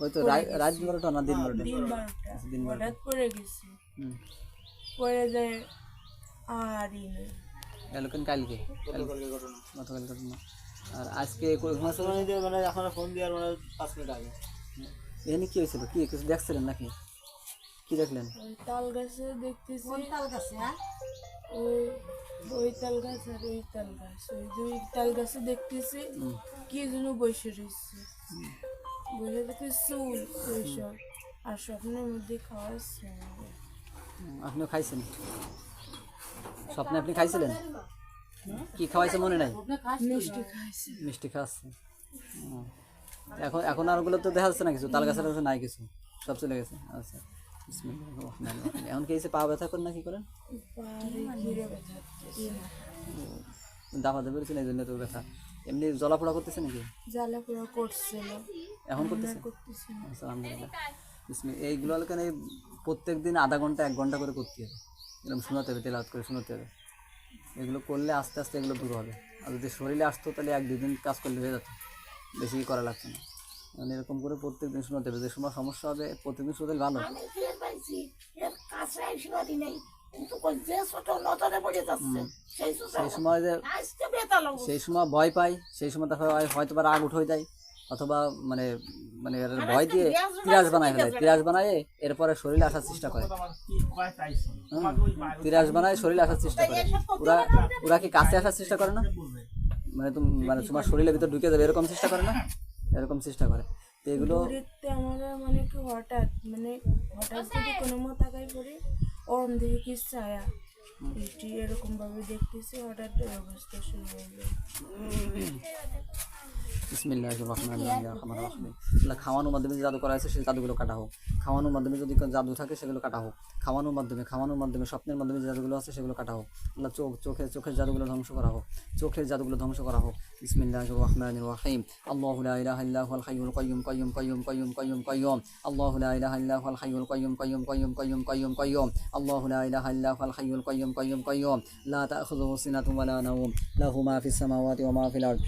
ওই তো রাত 12টা না দিন 12টা? দিন 12টা হঠাৎ পড়ে গেছে, পড়ে যায় আর এলোকেন কালকে গতকাল ঘটনা। আর আজকে মানে এখন ফোন দেওয়ার মানে 5 মিনিট আগে এখানে কি হয়েছিল, কি কিছু দেখছিলেন নাকি, কি দেখলেন? ওই তাল গাছে দেখতেছি, তাল গাছে ওই তাল গাছ আর ওই তাল গাছ, ওই দুই তাল গাছে দেখতেছি কি যেন বসে রয়েছে, বসে দেখি চুল ওইসব, আর স্বপ্নের মধ্যে খাওয়াচ্ছে আমাকে। আপনিও খাইছেন স্বপ্নে? আপনি খাইছিলেন? কি খাওয়াইছে মনে নাই? মিষ্টি খাইছে। মিষ্টি খাওয়াচ্ছে। এখন এখন আর ওগুলো তো দেখা যাচ্ছে না কিছু, তাল গাছের নাই কিছু, সব চলে গেছে। আচ্ছা বিসমিল্লাহির রহমানির রহিম। এখন কি হয়েছে, পা ব্যথা করেন না কি করেন? দাফা দেবে বলছেন এই জন্য তো ব্যথা। এমনি জ্বলাপোড়া করতেছে নাকি? জ্বালাপোড়া করছিল, এখন করতেছে? আচ্ছা আলহামদুলিল্লাহ। এইগুলো কেন এই প্রত্যেক দিন আধা ঘন্টা 1 ঘন্টা করে করতে হবে, এরকম শোনাতে হবে, তেলাওয়াত করে শোনাতে হবে। এগুলো করলে আস্তে আস্তে এগুলো দূর হবে। আর যদি শরীরে আসতো তাহলে 1-2 দিন কাজ করলে হয়ে যেত, বেশি করা লাগতো না। মানে এরকম করে প্রত্যেক দিন শোনাতে হবে, যে সময় সমস্যা হবে প্রত্যেকদিন শোনাতে ভালো। সেই সময় ভয় পাই, সেই সময় দেখা হয়তো বা রাগ উঠে যায়, অথবা মানে মানে ভয় দিয়ে পিরাজ বানায় ফেলে, পিরাজ বানায় এরপরে শরীরে আসার চেষ্টা করে, পিরাজ বানায় শরীরে আসার চেষ্টা করে। ওরা ওরা কি কাছে আসার চেষ্টা করে না, মানে মানে তোমার শরীরের ভিতর ঢুকে যাবে এরকম চেষ্টা করে না, এরকম চেষ্টা করে। তো এগুলো আমরা মানে কি হঠাৎ যদি কোনো মতো তাকাই পড়ি, ওরম দেখে কি ছায়া এরকম ভাবে দেখতেছি, হঠাৎ অবস্থা শুরু হয়ে যায়। বিসমিল্লাহির রহমানির রহিম। আল্লাহ খাওয়ানোর মাধ্যমে যে জাদু করা হয়েছে সেই জাদুগুলো কাটা হোক। খাওয়ানোর মাধ্যমে যদি জাদু থাকে সেগুলো কাটা হোক। খাওয়ানোর মাধ্যমে স্বপ্নের মাধ্যমে যে জাদুগুলো আছে সেগুলো কাটা হোক। আল্লাহ চোখের জাদুগুলো ধ্বংস করা হোক, চোখের জাদুগুলো ধ্বংস করা হোক। বিসমিল্লাহির রহমানির রহিম। আল্লাহু লা ইলাহা ইল্লা হুয়াল হাইয়ুল কাইয়্যুম কাইয়্যুম কাইয়্যুম কাইয়্যুম কাইয়্যুম কাইয়্যুম। আল্লাহু লা ইলাহা ইল্লা হুয়াল হাইয়ুল কাইয়্যুম কাইয়্যুম কাইয়্যুম কাইয়্যুম কাইয়্যুম কাইয়্যুম। আল্লাহু লা ইলাহা ইল্লা হুয়াল হাইয়ুল কাইয়্যুম কাইয়্যুম কাইয়্যুম। লা তা'খুযুহু সিনাতুন ওয়া লা নাওম, লাহু মা ফিস সামাওয়াতি ওয়া মা ফিল আরদ।